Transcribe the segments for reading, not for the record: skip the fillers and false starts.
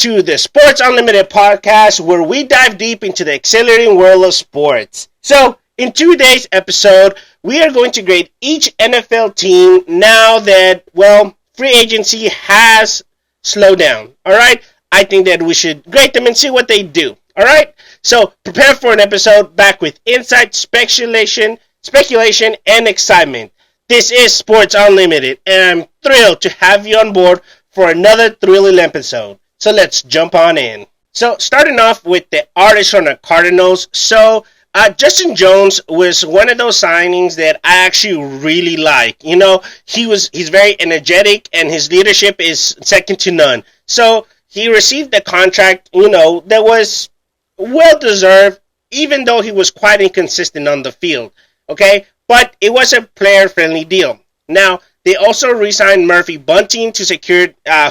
to the Sports Unlimited podcast, where we dive deep into the exhilarating world of sports. So, in today's episode, we are going to grade each NFL team now that, free agency has slowed down. Alright? I think that we should grade them and see what they do. Alright? So, prepare for an episode back with insight, speculation, and excitement. This is Sports Unlimited, and I'm thrilled to have you on board for another thrilling episode. So let's jump on in. So starting off with the artist from the Cardinals. So Justin Jones was one of those signings that I actually really like. You know, he's very energetic and his leadership is second to none. So he received a contract, that was well deserved, even though he was quite inconsistent on the field. Okay, but it was a player-friendly deal. Now, they also re-signed Murphy Bunting who secured a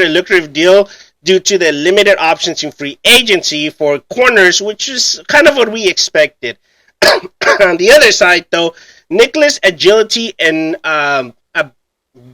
lucrative deal due to the limited options in free agency for corners, which is kind of what we expected. On the other side, though, Nicholas Agility and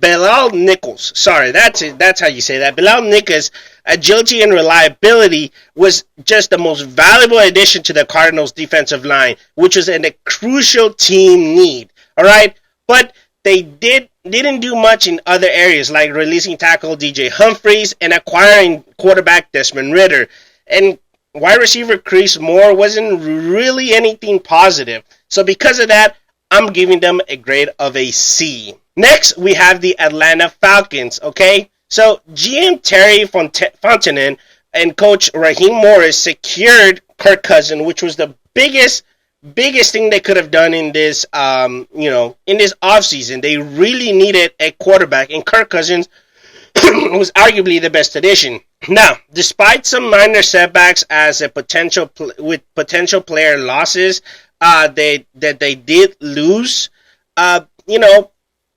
Bilal Nichols, sorry, that's it. That's how you say that. Bilal Nichols' agility and reliability was just the most valuable addition to the Cardinals' defensive line, which was a crucial team need. All right, but they didn't do much in other areas, like releasing tackle DJ Humphries and acquiring quarterback Desmond Ridder. And wide receiver Chris Moore wasn't really anything positive. So because of that, I'm giving them a grade of a C. Next, we have the Atlanta Falcons, okay? So GM Terry Fontanen and coach Raheem Morris secured Kirk Cousins, which was the biggest thing they could have done in this, in this offseason. They really needed a quarterback, and Kirk Cousins was arguably the best addition. Now, despite some minor setbacks as a potential player losses, they did lose.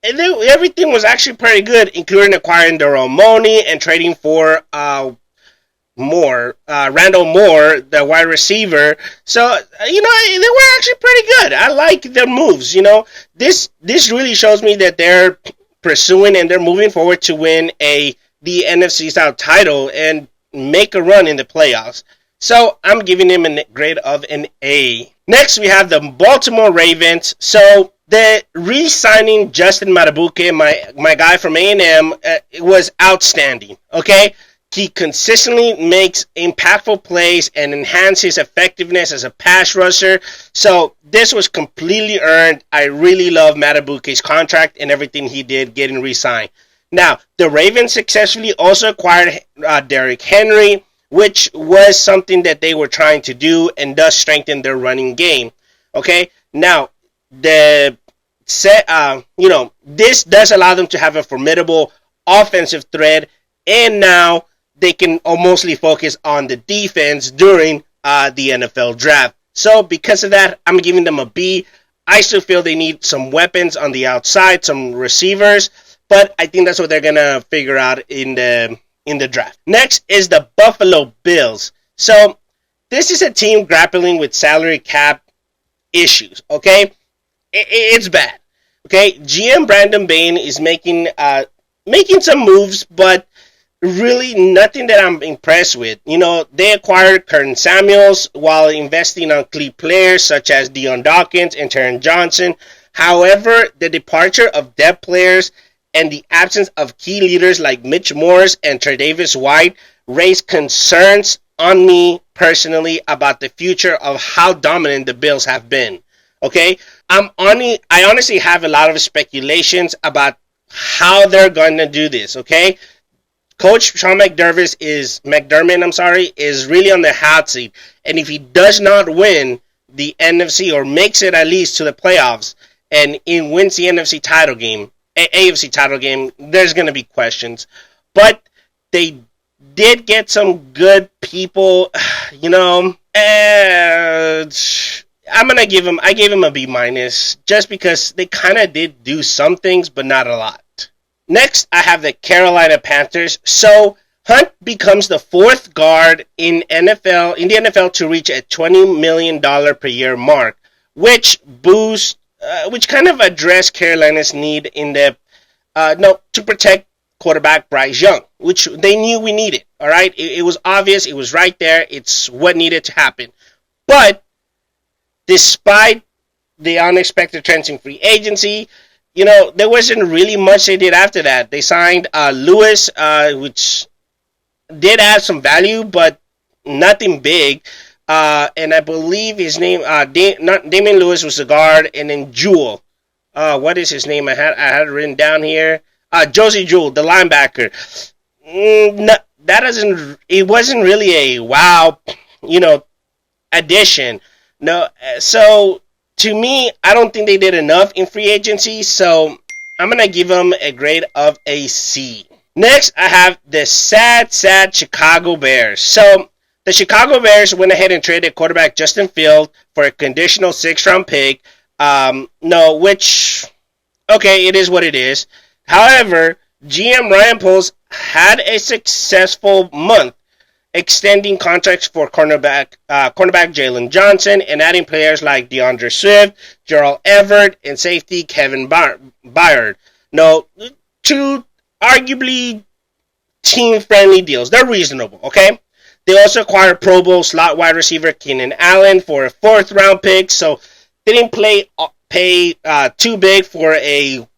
Everything was actually pretty good, including acquiring Daryl Mooney and trading for Randall Moore, the wide receiver. So, they were actually pretty good. I like their moves. This really shows me that they're pursuing and they're moving forward to win the NFC South title and make a run in the playoffs. So, I'm giving them a grade of an A. Next, we have the Baltimore Ravens. So, the re-signing Justin Madubuike, my guy from A&M, was outstanding. Okay? He consistently makes impactful plays and enhances effectiveness as a pass rusher. So this was completely earned. I really love Madubuike's contract and everything he did getting re-signed. Now, the Ravens successfully also acquired Derrick Henry, which was something that they were trying to do and thus strengthen their running game. Okay? Now, this does allow them to have a formidable offensive threat, and now they can mostly focus on the defense during the NFL draft. So because of that, I'm giving them a B. I still feel they need some weapons on the outside, some receivers, but I think that's what they're gonna figure out in the draft. Next is the Buffalo Bills. So this is a team grappling with salary cap issues. Okay, it's bad. Okay, GM Brandon Bain is making some moves, but really nothing that I'm impressed with. They acquired Curtin Samuels while investing on key players such as Dion Dawkins and Taron Johnson. However, the departure of depth players and the absence of key leaders like Mitch Morse and Tre'Davious White raised concerns on me personally about the future of how dominant the Bills have been. Okay, I honestly have a lot of speculations about how they're going to do this. Okay. Coach Sean McDermott is really on the hot seat. And if he does not win the NFC or makes it at least to the playoffs and wins the NFC title game, AFC title game, there's going to be questions. But they did get some good people, I gave him a B minus just because they kind of did do some things, but not a lot. Next, I have the Carolina Panthers. So Hunt becomes the fourth guard in the NFL to reach a $20 million per year mark, which kind of addressed Carolina's need in to protect quarterback Bryce Young, which they knew we needed. All right, it was obvious. It was right there. It's what needed to happen. But despite the unexpected trends in free agency, there wasn't really much they did after that. They signed Lewis, which did add some value, but nothing big. And I believe his name, Damian Lewis was the guard, and then Jewell. What is his name? I had it written down here. Josie Jewell, the linebacker. It wasn't really a wow, addition. No, so to me, I don't think they did enough in free agency, so I'm going to give them a grade of a C. Next, I have the sad Chicago Bears. So the Chicago Bears went ahead and traded quarterback Justin Fields for a conditional 6th-round pick. Which, okay, it is what it is. However, GM Ryan Poles had a successful month extending contracts for cornerback Jalen Johnson and adding players like DeAndre Swift, Gerald Everett, and safety Kevin Byard. Two arguably team-friendly deals. They're reasonable, okay? They also acquired Pro Bowl slot wide receiver Keenan Allen for a 4th-round pick, so they didn't pay too big for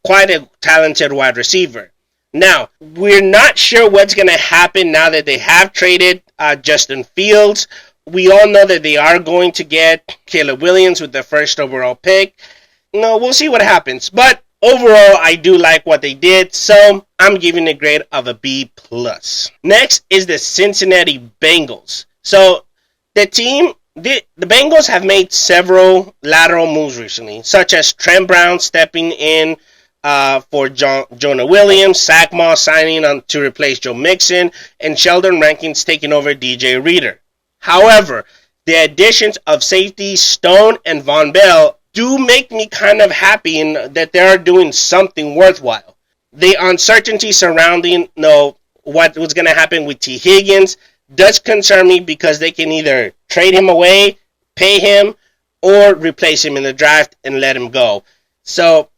quite a talented wide receiver. Now, we're not sure what's going to happen now that they have traded Justin Fields. We all know that they are going to get Caleb Williams with the 1st overall pick. We'll see what happens. But overall, I do like what they did, so I'm giving a grade of a B+. Next is the Cincinnati Bengals. So the Bengals have made several lateral moves recently, such as Trent Brown stepping in for Jonah Williams, Zach Moss signing on to replace Joe Mixon, and Sheldon Rankins taking over DJ Reader. However, the additions of safety Stone and Von Bell do make me kind of happy in that they are doing something worthwhile. The uncertainty surrounding what was going to happen with T. Higgins does concern me because they can either trade him away, pay him, or replace him in the draft and let him go. So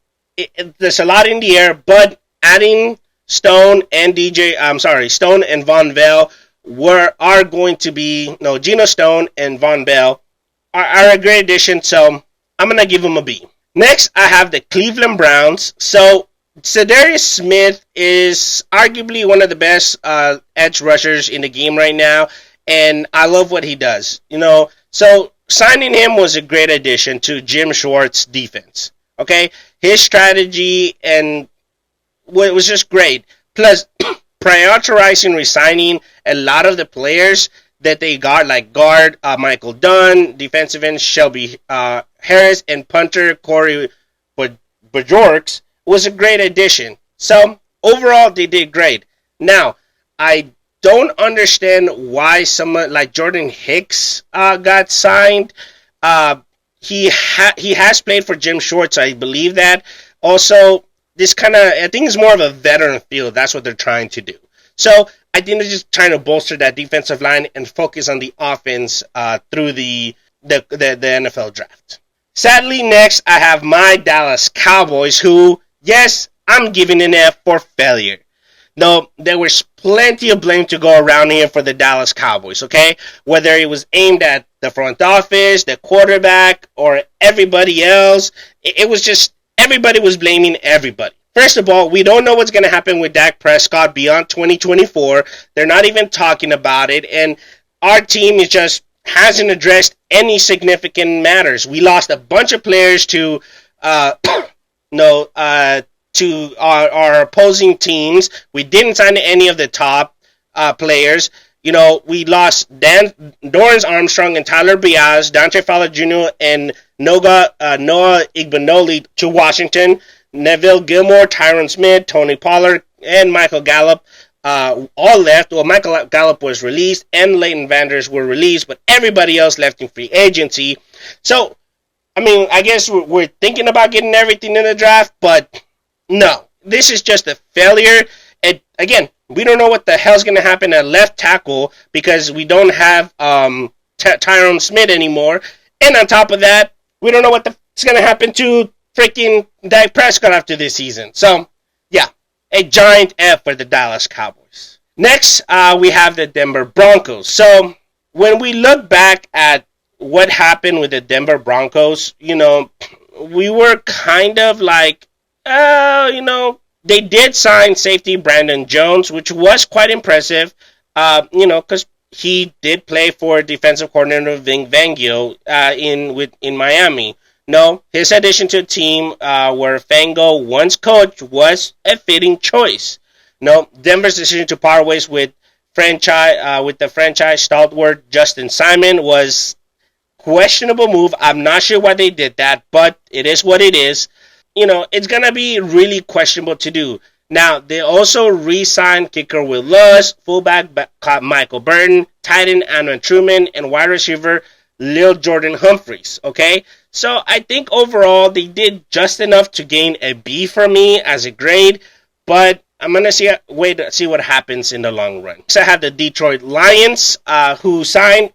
there's a lot in the air, but adding Stone and Von Bell are going to be Geno Stone and Von Bell are a great addition, so I'm going to give them a B. Next, I have the Cleveland Browns. So Zadarius Smith is arguably one of the best edge rushers in the game right now, and I love what he does. So signing him was a great addition to Jim Schwartz's defense. Okay, his strategy and it was just great. Plus, prioritizing resigning a lot of the players that they got, like guard Michael Dunn, defensive end Shelby Harris, and punter Corey Bajorks was a great addition. So overall, they did great. Now, I don't understand why someone like Jordan Hicks got signed. He has played for Jim Schwartz, I believe that. Also, I think it's more of a veteran field. That's what they're trying to do. So I think they're just trying to bolster that defensive line and focus on the offense through the NFL draft. Sadly, next I have my Dallas Cowboys, who, yes, I'm giving an F for failure. No, there was plenty of blame to go around here for the Dallas Cowboys, okay? Whether it was aimed at the front office, the quarterback, or everybody else, it was just everybody was blaming everybody. First of all, we don't know what's going to happen with Dak Prescott beyond 2024. They're not even talking about it, and our team hasn't addressed any significant matters. We lost a bunch of players to our opposing teams. We didn't sign any of the top players. We lost Dorrance Armstrong and Tyler Biaz, Dante Fowler Jr. and Noah Igbenogany to Washington. Neville Gilmore, Tyron Smith, Tony Pollard, and Michael Gallup all left. Well, Michael Gallup was released, and Leighton Vanders were released, but everybody else left in free agency. So, I guess we're thinking about getting everything in the draft, but no, this is just a failure. And again, we don't know what the hell's going to happen at left tackle because we don't have Tyron Smith anymore. And on top of that, we don't know what's going to happen to freaking Dak Prescott after this season. So, yeah, a giant F for the Dallas Cowboys. Next, we have the Denver Broncos. So when we look back at what happened with the Denver Broncos, we were kind of like, they did sign safety Brandon Jones, which was quite impressive, because he did play for defensive coordinator Ving Fangio in Miami. No, his addition to a team where Fango once coached was a fitting choice. No, Denver's decision to part ways with the franchise stalwart Justin Simon was questionable move. I'm not sure why they did that, but it is what it is. It's gonna be really questionable to do. Now, they also re-signed kicker Will Lewis, fullback Michael Burton, tight end Anna Truman, and wide receiver Lil Jordan Humphreys. Okay, so I think overall they did just enough to gain a B for me as a grade, but I'm gonna wait to see what happens in the long run. So I have the Detroit Lions, who signed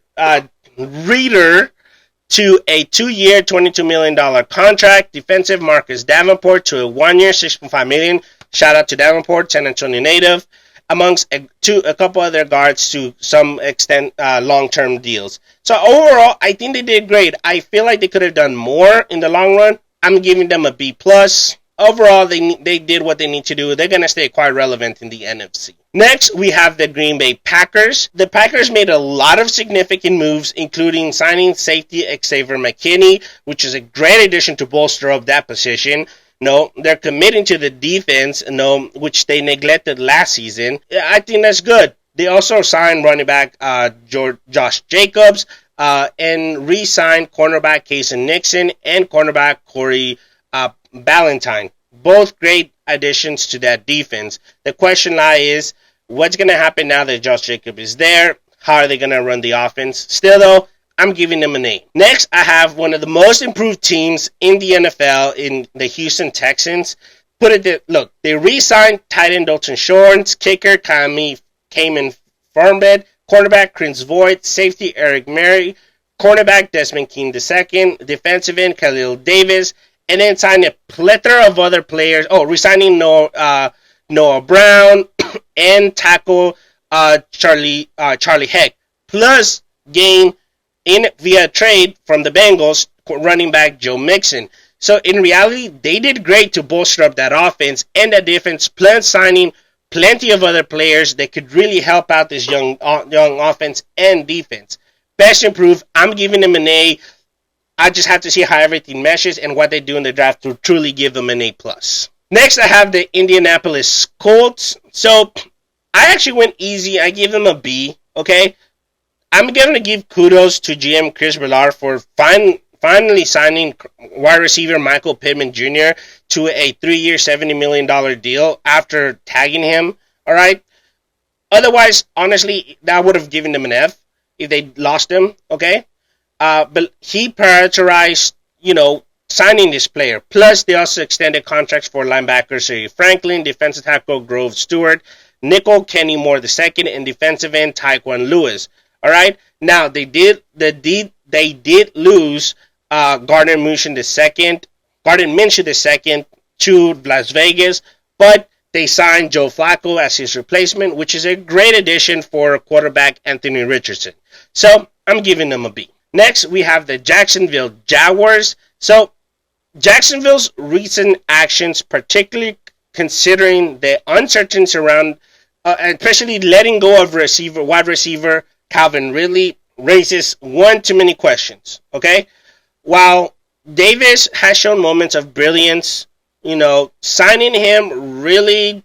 Reader to a 2-year, $22 million contract. Defensive Marcus Davenport to a 1-year, $6.5 million. Shout out to Davenport, San Antonio native, amongst a couple other guards to some extent long-term deals. So overall, I think they did great. I feel like they could have done more in the long run. I'm giving them a B+. Overall, they did what they need to do. They're going to stay quite relevant in the NFC. Next, we have the Green Bay Packers. The Packers made a lot of significant moves, including signing safety Xavier McKinney, which is a great addition to bolster up that position. No, they're committing to the defense, which they neglected last season. I think that's good. They also signed running back Josh Jacobs and re-signed cornerback Casey Nixon and cornerback Corey Ballantyne. Both great additions to that defense. The question is, what's going to happen now that Josh Jacobs is there? How are they going to run the offense? Still, though, I'm giving them an A. Next, I have one of the most improved teams in the NFL in the Houston Texans. They re-signed tight end Dalton Schultz, kicker Cayman Farmbed, cornerback Chris Voigt, safety Eric Murray, cornerback Desmond King II, defensive end Khalil Davis, and then signed a plethora of other players. Resigning Noah Brown and tackle Charlie Heck. Plus gain via trade from the Bengals running back Joe Mixon. So in reality, they did great to bolster up that offense and that defense, plus signing plenty of other players that could really help out this young offense and defense. Best improved. I'm giving them an A. I just have to see how everything meshes and what they do in the draft to truly give them an A+. Next, I have the Indianapolis Colts. So, I actually went easy. I gave them a B, okay? I'm going to give kudos to GM Chris Ballard for finally signing wide receiver Michael Pittman Jr. to a 3-year, $70 million deal after tagging him, all right? Otherwise, honestly, that would have given them an F if they lost him, okay? But he prioritized, signing this player. Plus, they also extended contracts for linebacker Sherry Franklin, defensive tackle Grove Stewart, nickel Kenny Moore II, and defensive end Tyquan Lewis. All right. Now they did lose Gardner Minshew II to Las Vegas, but they signed Joe Flacco as his replacement, which is a great addition for quarterback Anthony Richardson. So I'm giving them a B. Next, we have the Jacksonville Jaguars. So Jacksonville's recent actions, particularly considering the uncertainty around, especially letting go of wide receiver Calvin Ridley, raises one too many questions. Okay, while Davis has shown moments of brilliance, signing him really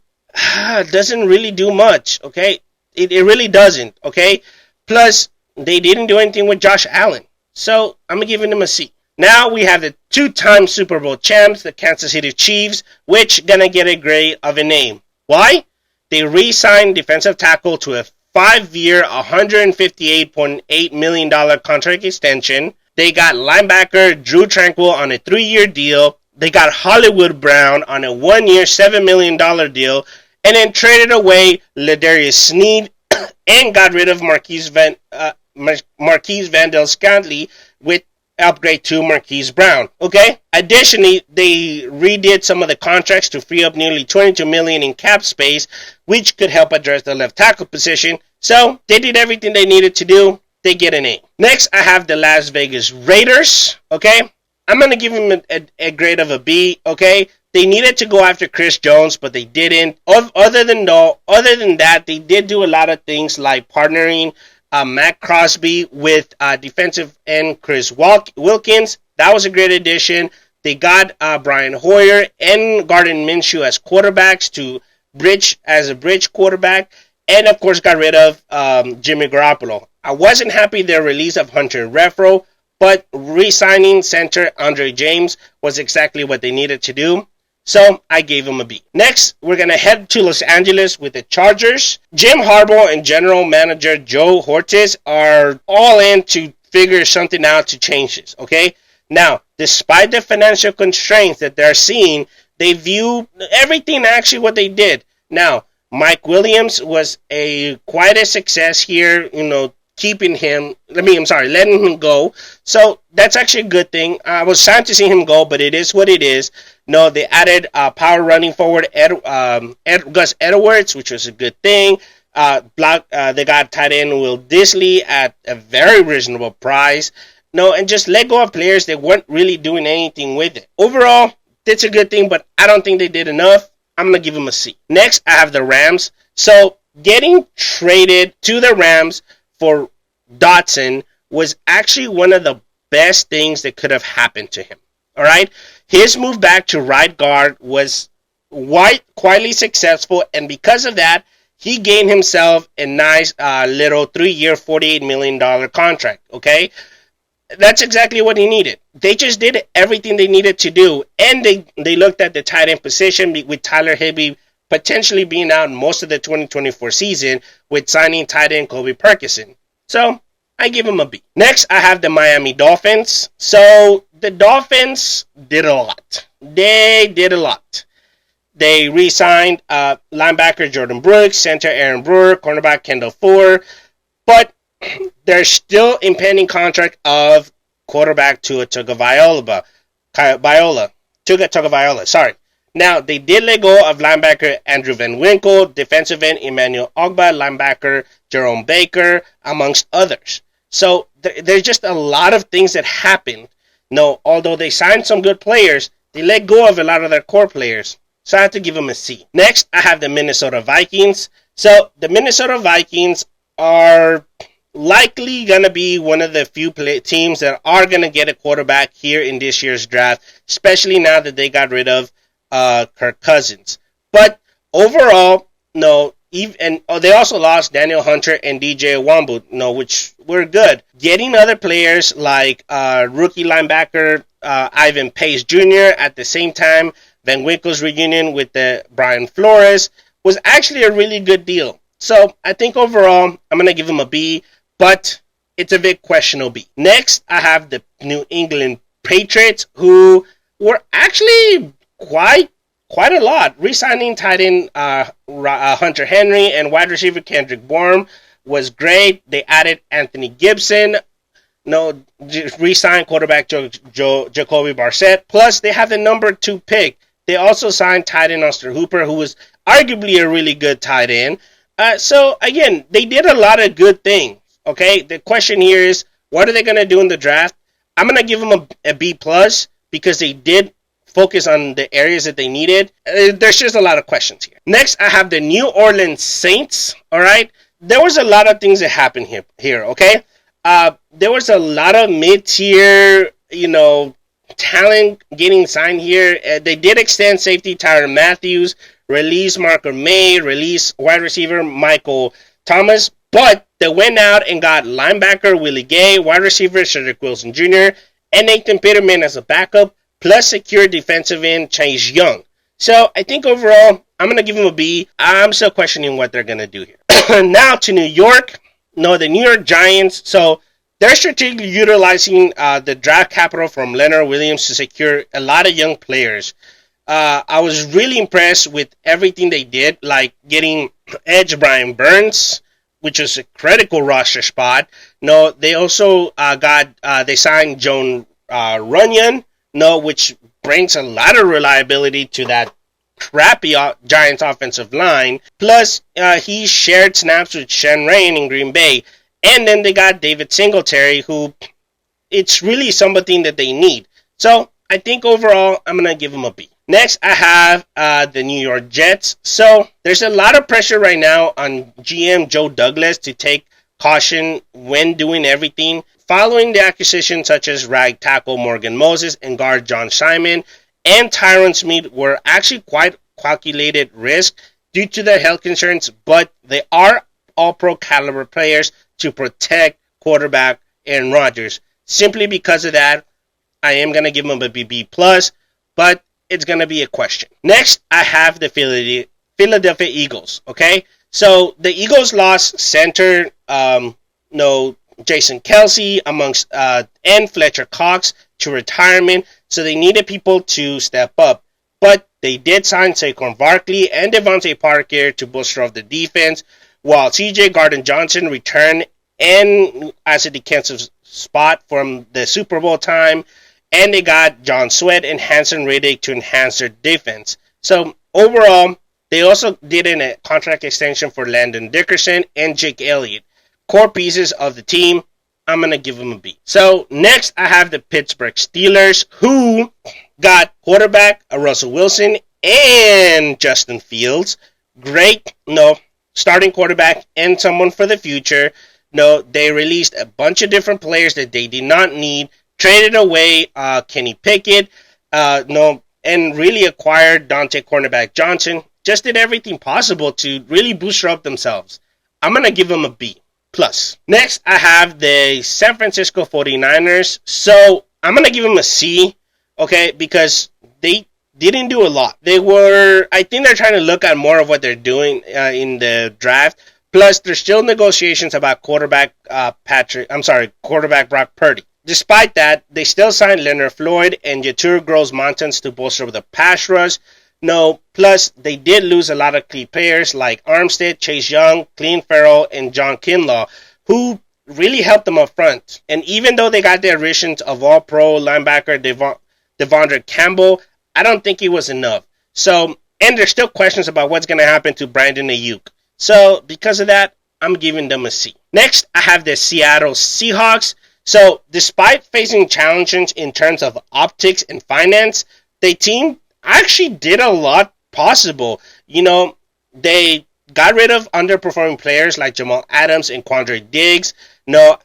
doesn't really do much. Okay, it really doesn't. Okay, plus they didn't do anything with Josh Allen, so I'm giving them a C. Now we have the 2-time Super Bowl champs, the Kansas City Chiefs, which gonna get a grade of a name. Why? They re-signed defensive tackle to a 5-year, $158.8 million contract extension. They got linebacker Drew Tranquill on a 3-year deal. They got Hollywood Brown on a 1-year, $7 million deal, and then traded away Ladarius Sneed and got rid of Marquise Vandell Scantling with upgrade to Marquise Brown. Okay. Additionally, they redid some of the contracts to free up nearly $22 million in cap space, which could help address the left tackle position. So they did everything they needed to do. They get an A. Next, I have the Las Vegas Raiders. Okay. I'm going to give them a grade of a B. Okay. They needed to go after Chris Jones, but they didn't. Other than that, they did do a lot of things like partnering Matt Crosby with defensive end Chris Wilkins. That was a great addition. They got Brian Hoyer and Gardner Minshew as quarterbacks to bridge as a bridge quarterback, and of course got rid of Jimmy Garoppolo. I wasn't happy their release of Hunter Renfrow, but re-signing center Andre James was exactly what they needed to do. So I gave him a B. Next, we're going to head to Los Angeles with the Chargers. Jim Harbaugh and general manager Joe Hortiz are all in to figure something out to change this, okay? Now, despite the financial constraints that they're seeing, they view everything actually what they did. Now, Mike Williams was quite a success here, letting him go. So that's actually a good thing. I was sad to see him go, but it is what it is. No, they added power running forward Gus Edwards, which was a good thing. They got tight end Will Disley at a very reasonable price. No, and just let go of players that weren't really doing anything with it. Overall, that's a good thing, but I don't think they did enough. I'm going to give them a C. Next, I have the Rams. So getting traded to the Rams for Dotson was actually one of the best things that could have happened to him. All right, his move back to right guard was quietly successful, and because of that, he gained himself a nice little 3-year, $48 million contract. Okay, that's exactly what he needed. They just did everything they needed to do, and they looked at the tight end position with Tyler Higbee potentially being out most of the 2024 season with signing tight end Kobe Perkison. So I give him a B. Next, I have the Miami Dolphins. So the Dolphins did a lot. They did a lot. They re-signed linebacker Jordan Brooks, center Aaron Brewer, cornerback Kendall Fuller, but there's still impending contract of quarterback Tua Tagovailoa. Sorry. Now, they did let go of linebacker Andrew Van Winkle, defensive end Emmanuel Ogba, linebacker Jerome Baker, amongst others. So there's just a lot of things that happened. No, although they signed some good players, they let go of a lot of their core players. So I have to give them a C. Next, I have the Minnesota Vikings. So the Minnesota Vikings are likely going to be one of the few teams that are going to get a quarterback here in this year's draft, especially now that they got rid of Kirk Cousins. But overall, no, they also lost Daniel Hunter and DJ Nwambu, which were good. Getting other players like rookie linebacker Ivan Pace Jr. at the same time, Van Winkle's reunion with Brian Flores was actually a really good deal. So I think overall, I'm going to give him a B, but it's a big questionable B. Next, I have the New England Patriots, who were actually quite a lot. Re-signing tight end Hunter Henry and wide receiver Kendrick Bourne was great. They added Anthony Gibson. Re-signed quarterback Jacoby Brissett. Plus, they have the number 2 pick. They also signed tight end Austin Hooper, who was arguably a really good tight end. So, again, they did a lot of good things. Okay, the question here is, what are they going to do in the draft? I'm going to give them a B+, because they did focus on the areas that they needed. There's just a lot of questions here. Next, I have the New Orleans Saints. All right, there was a lot of things that happened here. Okay, there was a lot of mid-tier, talent getting signed here. They did extend safety Tyrann Matthews, release Marker May, release wide receiver Michael Thomas, but they went out and got linebacker Willie Gay, wide receiver Cedric Wilson Jr., and Nathan Peterman as a backup, plus secure defensive end Chase Young. So I think overall, I'm going to give them a B. I'm still questioning what they're going to do here. Now to New York. The New York Giants. So they're strategically utilizing the draft capital from Leonard Williams to secure a lot of young players. I was really impressed with everything they did, like getting edge Brian Burns, which was a critical roster spot. No, they also they signed Joan Runyon, no, which brings a lot of reliability to that crappy Giants offensive line. Plus, he shared snaps with Shen Rain in Green Bay. And then they got David Singletary, who it's really something that they need. So I think overall, I'm going to give him a B. Next, I have the New York Jets. So there's a lot of pressure right now on GM Joe Douglas to take caution when doing everything. Following the acquisitions such as right tackle Morgan Moses and guard John Simon and Tyron Smith were actually quite calculated risk due to their health concerns, but they are all-pro caliber players to protect quarterback Aaron Rodgers. Simply because of that, I am going to give them a B+, but it's going to be a question. Next, I have the Philadelphia Eagles, okay? So the Eagles lost center, Jason Kelsey and Fletcher Cox to retirement, so they needed people to step up. But they did sign Saquon Barkley and Devontae Parker to bolster up the defense, while CJ Gardner-Johnson returned and as a defensive spot from the Super Bowl time, and they got John Sweat and Hanson Reddick to enhance their defense. So overall, they also did a contract extension for Landon Dickerson and Jake Elliott, core pieces of the team. I'm going to give them a B. So next, I have the Pittsburgh Steelers, who got quarterback Russell Wilson and Justin Fields. Great, starting quarterback and someone for the future. They released a bunch of different players that they did not need, traded away Kenny Pickett, and really acquired Dante Cornerback Johnson. Just did everything possible to really boost up themselves. I'm going to give them a B+. Next, I have the San Francisco 49ers. So I'm going to give them a C, okay, because they didn't do a lot. I think they're trying to look at more of what they're doing in the draft. Plus, there's still negotiations about quarterback Brock Purdy. Despite that, they still signed Leonard Floyd and Yetur Gross-Montans to bolster the pass rush. Plus, they did lose a lot of key players like Armstead, Chase Young, Clelin Ferrell, and John Kinlaw, who really helped them up front. And even though they got the additions of all-pro linebacker Devondre Campbell, I don't think it was enough. So, and there's still questions about what's going to happen to Brandon Ayuk. So, because of that, I'm giving them a C. Next, I have the Seattle Seahawks. So, despite facing challenges in terms of optics and finance, the team actually did a lot possible. They got rid of underperforming players like Jamal Adams and Quandre Diggs,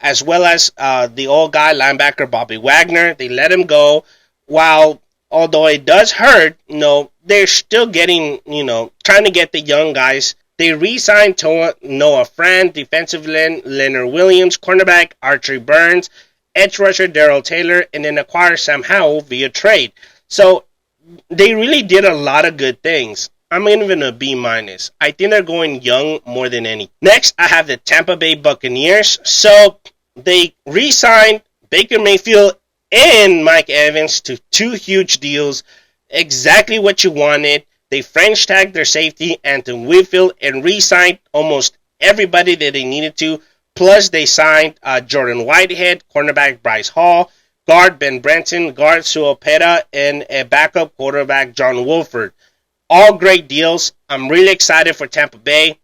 as well as the old guy linebacker Bobby Wagner. They let him go. Although it does hurt, they're still getting, trying to get the young guys. They re-signed Noah Fran, defensive end Leonard Williams, cornerback Archie Burns, edge rusher Darrell Taylor, and then acquired Sam Howell via trade. So they really did a lot of good things. I'm giving a B-. I think they're going young more than any. Next, I have the Tampa Bay Buccaneers. So they re-signed Baker Mayfield and Mike Evans to 2 huge deals. Exactly what you wanted. They French tagged their safety, Anton Whitfield, and re-signed almost everybody that they needed to. Plus, they signed Jordan Whitehead, cornerback Bryce Hall, guard Ben Brenton, guard Sue Opeta, and a backup quarterback John Wolford. All great deals. I'm really excited for Tampa Bay.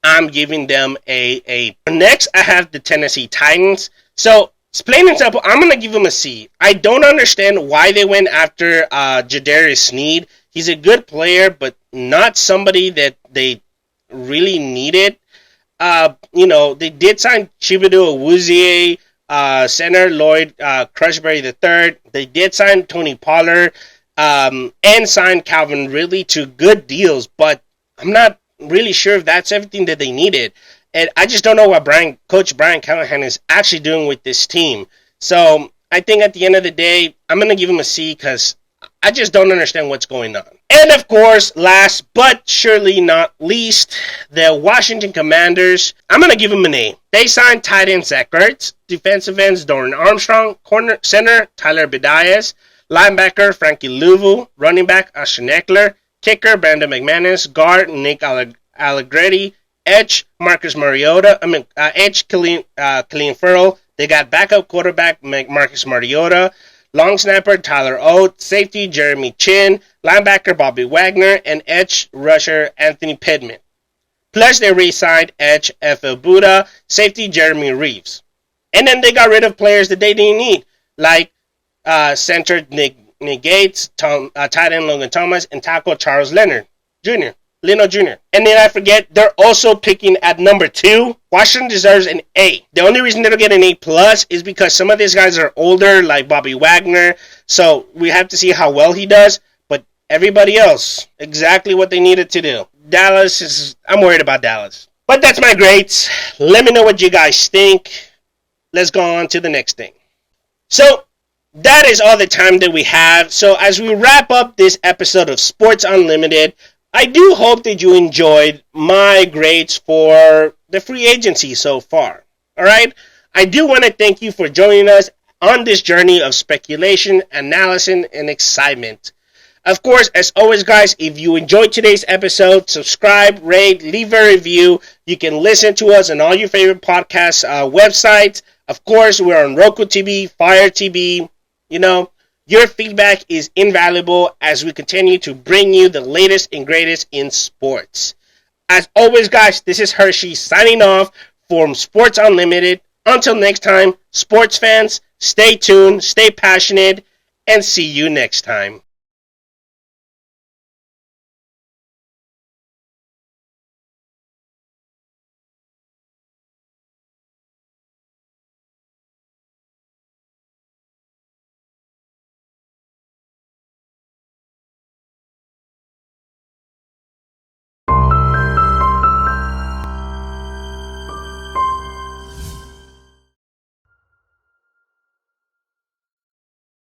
I'm giving them a. Next, I have the Tennessee Titans. So, it's plain and simple. I'm going to give them a C. I don't understand why they went after Jadarius Sneed. He's a good player, but not somebody that they really needed. They did sign Chibudu Awuzie, center Lloyd Crushberry III. They did sign Tony Pollard and signed Calvin Ridley to good deals, but I'm not really sure if that's everything that they needed. And I just don't know what Coach Brian Callahan is actually doing with this team. So I think at the end of the day, I'm going to give him a C because I just don't understand what's going on. And of course, last but surely not least, the Washington Commanders. I'm going to give them an A. They signed tight end Zach Ertz, defensive ends Doran Armstrong, center Tyler Bidaes, linebacker Frankie Louvu, running back Ashton Eckler, kicker Brandon McManus, guard Nick Allegretti, Edge, Marcus Mariota. Edge, Khalil Ferrell. They got backup quarterback Marcus Mariota, long snapper Tyler Oates, safety Jeremy Chin, linebacker Bobby Wagner, and edge rusher Anthony Pittman. Plus, they re-signed edge F.L. Buddha, safety Jeremy Reeves. And then they got rid of players that they didn't need, like center Nick Gates, tight end Logan Thomas, and tackle Charles Leno Jr. And then I forget, they're also picking at number 2. Washington deserves an A. The only reason they don't get an A plus is because some of these guys are older, like Bobby Wagner. So we have to see how well he does. But everybody else, exactly what they needed to do. I'm worried about Dallas. But that's my grades. Let me know what you guys think. Let's go on to the next thing. So that is all the time that we have. So as we wrap up this episode of Sports Unlimited, I do hope that you enjoyed my grades for the free agency so far. Alright? I do want to thank you for joining us on this journey of speculation, analysis, and excitement. Of course, as always, guys, if you enjoyed today's episode, subscribe, rate, leave a review. You can listen to us on all your favorite podcast websites. Of course, we're on Roku TV, Fire TV. Your feedback is invaluable as we continue to bring you the latest and greatest in sports. As always, guys, this is Hershey signing off from Sports Unlimited. Until next time, sports fans, stay tuned, stay passionate, and see you next time.